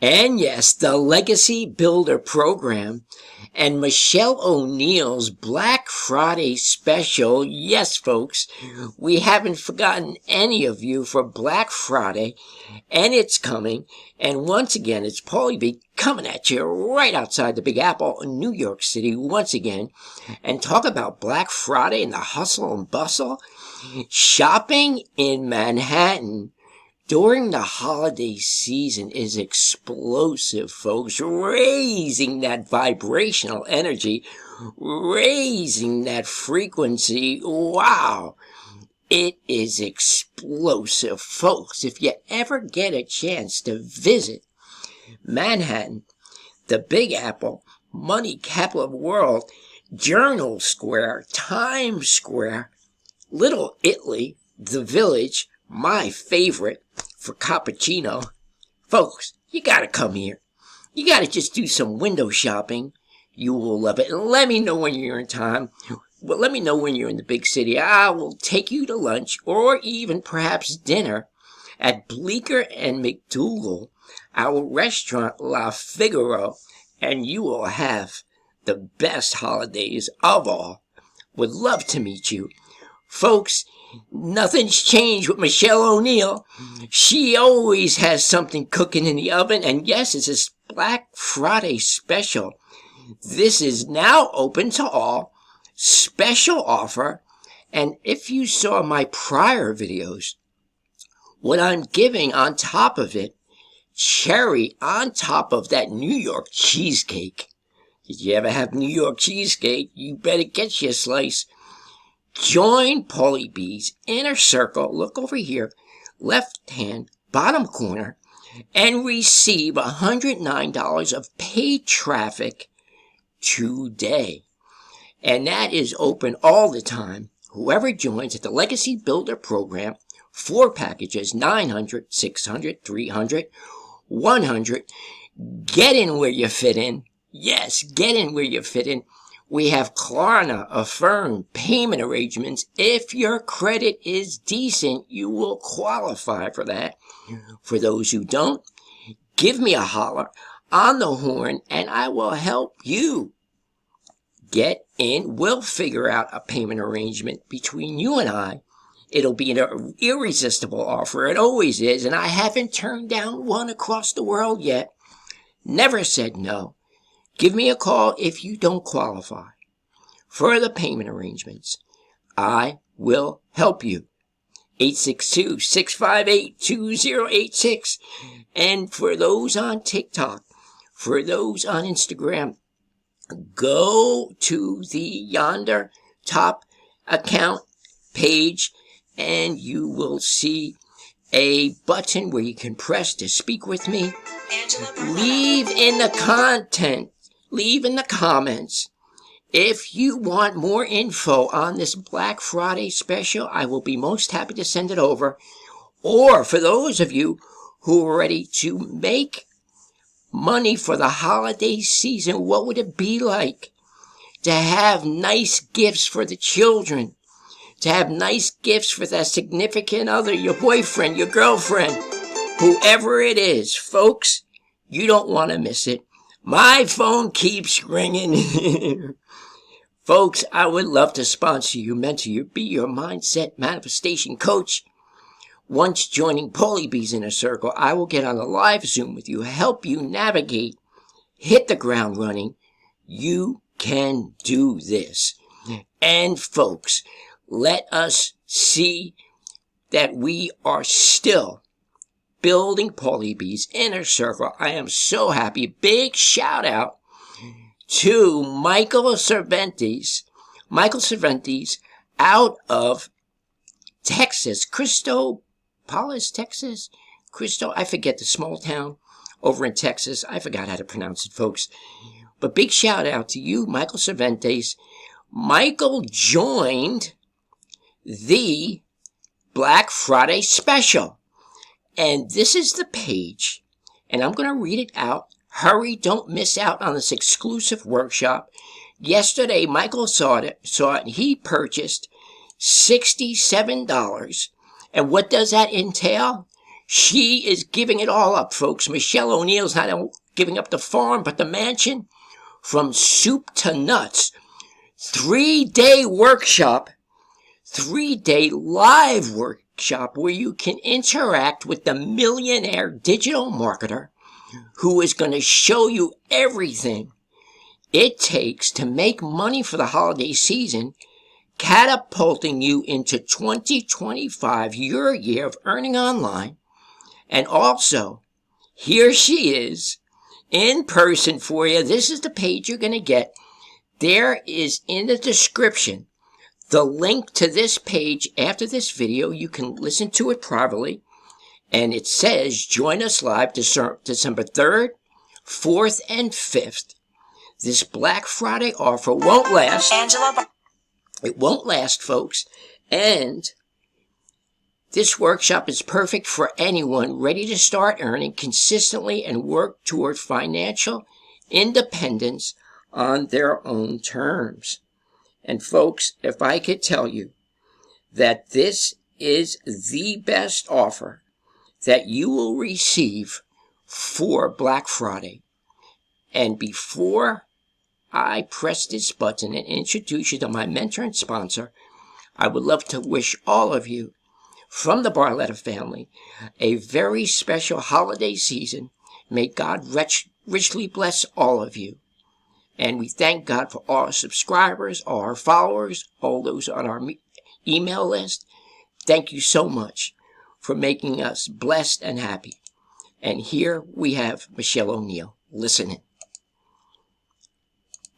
And yes, the Legacy Builder Program and Michelle O'Neill's Black Friday special. Yes, folks, we haven't forgotten any of you for Black Friday, and it's coming. And once again, it's Paulie B coming at you right outside the Big Apple, New York City, once again, and talk about Black Friday and the hustle and bustle. Shopping in Manhattan during the holiday season is explosive, folks, raising that vibrational energy, raising that frequency. Wow, it is explosive, folks. If you ever get a chance to visit Manhattan, the Big Apple, money capital of the world, Journal Square, Times Square, Little Italy, the Village, my favorite for cappuccino. Folks, you gotta come here. You gotta just do some window shopping. You will love it. And let me know when you're in time. Well, let me know when you're in the big city. I will take you to lunch or even perhaps dinner at Bleecker and McDougal, our restaurant La Figaro, and you will have the best holidays of all. Would love to meet you. Folks, nothing's changed with Michelle O'Neill. She always has something cooking in the oven. And yes, it's this Black Friday special. This is now open to all. Special offer. And if you saw my prior videos, what I'm giving on top of it, cherry on top of that New York cheesecake. Did you ever have New York cheesecake? You better get you a slice. Join Paulie B's Inner Circle, look over here, left hand, bottom corner, and receive $109 of paid traffic today. And that is open all the time. Whoever joins at the Legacy Builder Program, 4 packages, 900, 600, 300, 100. Get in where you fit in. Yes, get in where you fit in. We have Klarna, Affirm, payment arrangements. If your credit is decent, you will qualify for that. For those who don't, give me a holler on the horn and I will help you get in. We'll figure out a payment arrangement between you and I. It'll be an irresistible offer. It always is, and I haven't turned down one across the world yet. Never said no. Give me a call if you don't qualify for the payment arrangements. I will help you. 862-658-2086. And for those on TikTok, for those on Instagram, go to the yonder top account page and you will see a button where you can press to speak with me. Leave in the comments if you want more info on this Black Friday special. I will be most happy to send it over. Or for those of you who are ready to make money for the holiday season, what would it be like to have nice gifts for the children, to have nice gifts for that significant other, your boyfriend, your girlfriend, whoever it is? Folks, you don't want to miss it. My phone keeps ringing. Folks, I would love to sponsor you, mentor you, be your mindset manifestation coach. Once joining Paulie B's Inner Circle, I will get on a live Zoom with you, help you navigate, hit the ground running. You can do this. And folks, let us see that we are still building Paulie B's Inner Circle. I am so happy. Big shout out to Michael Cervantes. Michael Cervantes out of Texas. Cristopolis, Texas? I forget the small town over in Texas. I forgot how to pronounce it, folks. But big shout out to you, Michael Cervantes. Michael joined the Black Friday special. And this is the page, and I'm going to read it out. Hurry, don't miss out on this exclusive workshop. Yesterday, Michael saw it, and he purchased $67. And what does that entail? She is giving it all up, folks. Michelle O'Neill's not giving up the farm, but the mansion. From soup to nuts. 3-day workshop. 3-day live workshop where you can interact with the millionaire digital marketer who is going to show you everything it takes to make money for the holiday season, catapulting you into 2025, your year of earning online. And also, here she is in person for you. This is the page you're going to get. There is in the description the link to this page after this video. You can listen to it privately. And it says, join us live December 3rd, 4th, and 5th. This Black Friday offer won't last. It won't last, folks. And this workshop is perfect for anyone ready to start earning consistently and work toward financial independence on their own terms. And folks, if I could tell you that this is the best offer that you will receive for Black Friday. And before I press this button and introduce you to my mentor and sponsor, I would love to wish all of you from the Barletta family a very special holiday season. May God richly bless all of you. And we thank God for all our subscribers, all our followers, all those on our email list. Thank you so much for making us blessed and happy. And here we have Michelle O'Neil. Listen in.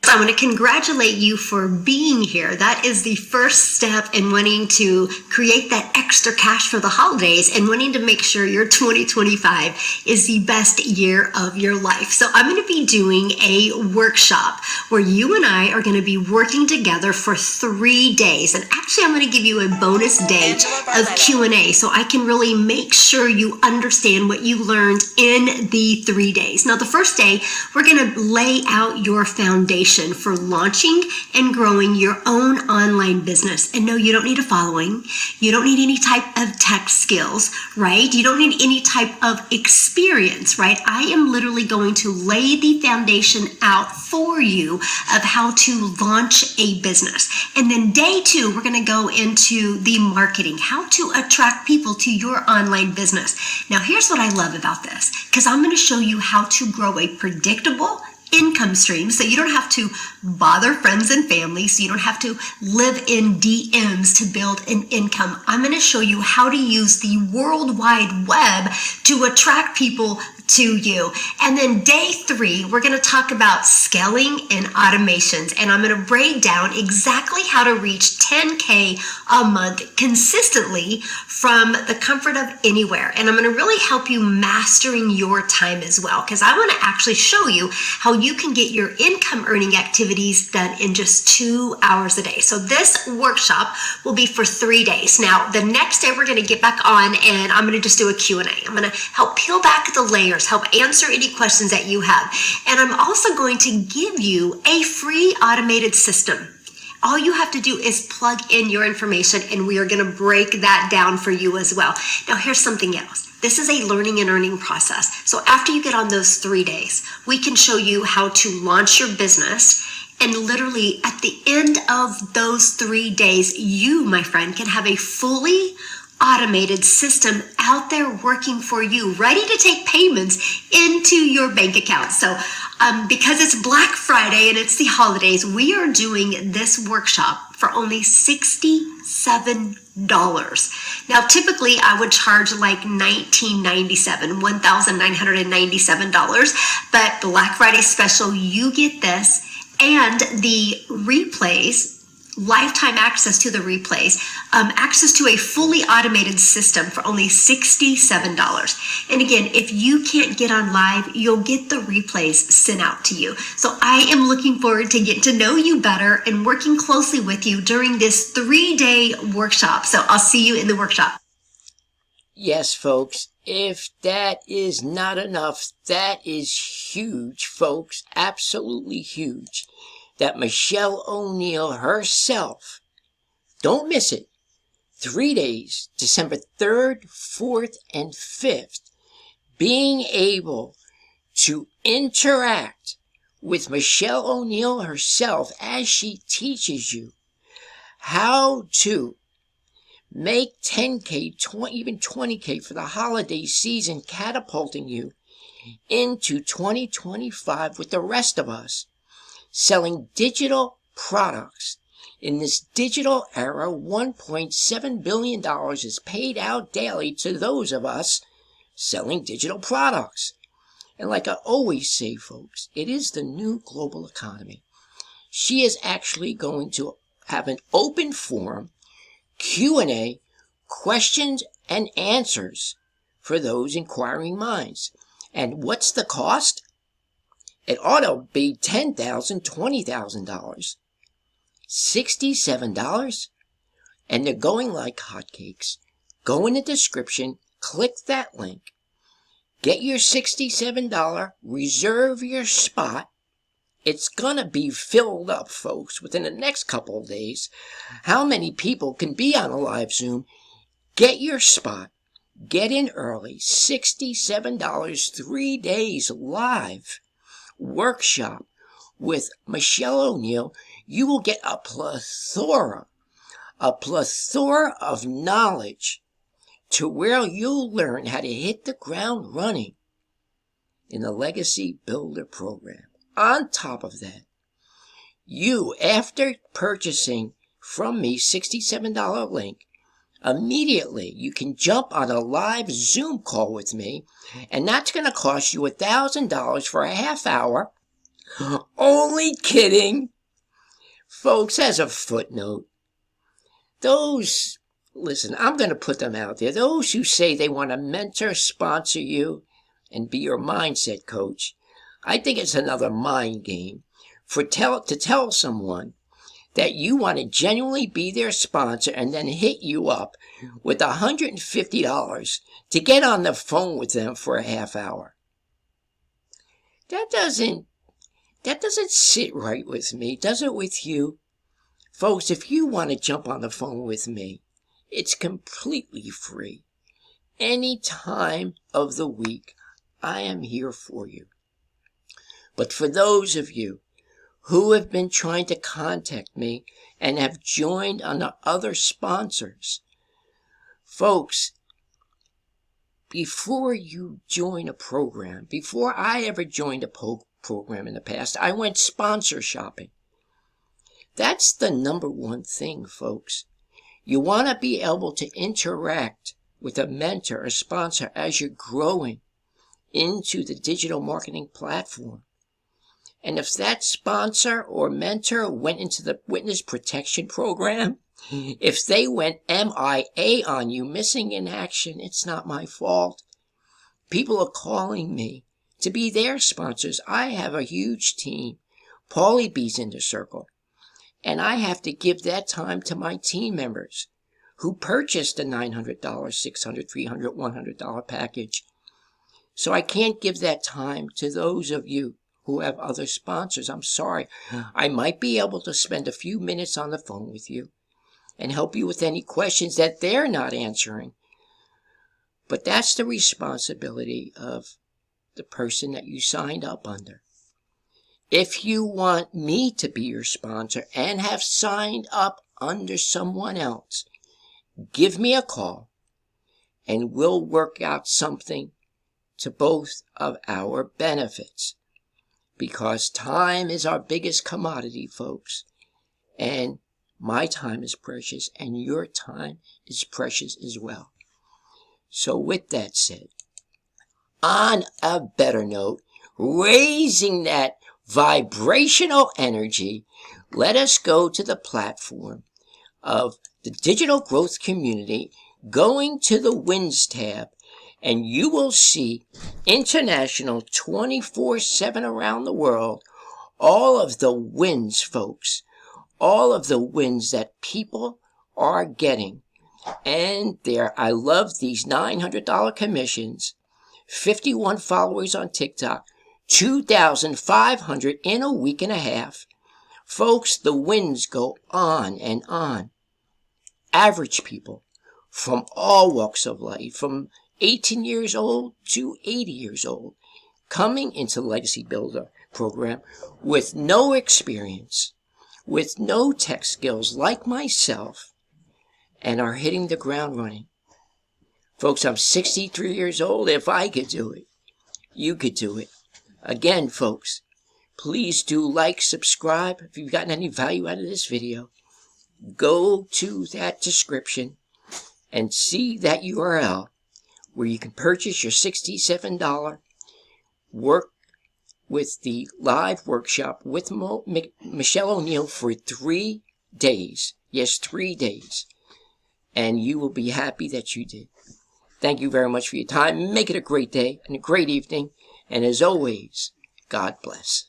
I want to congratulate you for being here. That is the first step in wanting to create that extra cash for the holidays and wanting to make sure your 2025 is the best year of your life. So I'm going to be doing a workshop where you and I are going to be working together for 3 days. And actually, I'm going to give you a bonus day of Q&A so I can really make sure you understand what you learned in the 3 days. Now, the first day, we're going to lay out your foundation for launching and growing your own online business. And no, you don't need a following. You don't need any type of tech skills, right? You don't need any type of experience, right? I am literally going to lay the foundation out for you of how to launch a business. And then day 2, we're going to go into the marketing, how to attract people to your online business. Now, here's what I love about this, because I'm going to show you how to grow a predictable income stream so you don't have to bother friends and family, so you don't have to live in DMs to build an income. I'm going to show you how to use the World Wide Web to attract people to you. And then day 3, we're going to talk about scaling and automations. And I'm going to break down exactly how to reach 10K a month consistently from the comfort of anywhere. And I'm going to really help you mastering your time as well, because I want to actually show you how you can get your income earning activities done in just 2 hours a day. So this workshop will be for 3 days. Now, the next day we're going to get back on and I'm going to just do a Q&A. I'm going to help peel back the layers, help answer any questions that you have. And I'm also going to give you a free automated system. All you have to do is plug in your information and we are going to break that down for you as well. Now, here's something else. This is a learning and earning process. So after you get on those 3 days, we can show you how to launch your business. And literally at the end of those 3 days, you, my friend, can have a fully automated system out there working for you, ready to take payments into your bank account. So because it's Black Friday and it's the holidays, we are doing this workshop for only $67. Now, typically I would charge like $1,997, but Black Friday special, you get this and the replays, lifetime access to the replays, access to a fully automated system for only $67. And again, if you can't get on live, you'll get the replays sent out to you. So I am looking forward to getting to know you better and working closely with you during this 3-day workshop. So I'll see you in the workshop. Yes, folks, if that is not enough, that is huge, folks, absolutely huge. That Michelle O'Neil herself, don't miss it, 3 days, December 3rd, 4th, and 5th, being able to interact with Michelle ONEIL herself as she teaches you how to make 10K, even 20K for the holiday season, catapulting you into 2025 with the rest of us, selling digital products. In this digital era, $1.7 billion is paid out daily to those of us selling digital products. And like I always say, folks, it is the new global economy. She is actually going to have an open forum, Q&A, questions and answers for those inquiring minds. And what's the cost? It ought to be $10,000, $20,000. $67? And they're going like hotcakes. Go in the description, click that link, get your $67, reserve your spot. It's gonna be filled up, folks, within the next couple of days. How many people can be on a live Zoom? Get your spot. Get in early. $67, 3 days live workshop with Michelle ONEIL. You will get a plethora of knowledge to where you'll learn how to hit the ground running in the Legacy Builder program. On top of that, you, after purchasing from me $67 link, immediately you can jump on a live Zoom call with me, and that's going to cost you $1,000 for a half hour. Only kidding. Folks, as a footnote, listen, I'm going to put them out there. Those who say they want to mentor, sponsor you, and be your mindset coach, I think it's another mind game to tell someone that you want to genuinely be their sponsor and then hit you up with $150 to get on the phone with them for a half hour. That doesn't sit right with me, does it with you? Folks, if you want to jump on the phone with me, it's completely free. Any time of the week, I am here for you. But for those of you who have been trying to contact me and have joined on the other sponsors, folks, before you join a program, before I ever joined a program in the past, I went sponsor shopping. That's the number one thing, folks. You want to be able to interact with a mentor, a sponsor, as you're growing into the digital marketing platform. And if that sponsor or mentor went into the witness protection program, if they went MIA on you, missing in action, it's not my fault. People are calling me to be their sponsors. I have a huge team. Paulie B's in the circle. And I have to give that time to my team members who purchased the $900, $600, $300, $100 package. So I can't give that time to those of you who have other sponsors. I'm sorry. I might be able to spend a few minutes on the phone with you and help you with any questions that they're not answering. But that's the responsibility of the person that you signed up under. If you want me to be your sponsor and have signed up under someone else, give me a call and we'll work out something to both of our benefits. Because time is our biggest commodity, folks. And my time is precious and your time is precious as well. So with that said, on a better note, raising that vibrational energy, let us go to the platform of the digital growth community, going to the wins tab, and you will see international 24/7 around the world, all of the wins, folks, all of the wins that people are getting. And I love these $900 commissions, 51 followers on TikTok, 2,500 in a week and a half. Folks, the wins go on and on. Average people from all walks of life, from 18 years old to 80 years old, coming into the Legacy Builder program with no experience, with no tech skills like myself, and are hitting the ground running. Folks, I'm 63 years old. If I could do it, you could do it. Again, folks, please do like, subscribe. If you've gotten any value out of this video, go to that description and see that URL where you can purchase your $67 work with the live workshop with Michelle ONEIL for 3 days. Yes, 3 days. And you will be happy that you did. Thank you very much for your time. Make it a great day and a great evening. And as always, God bless.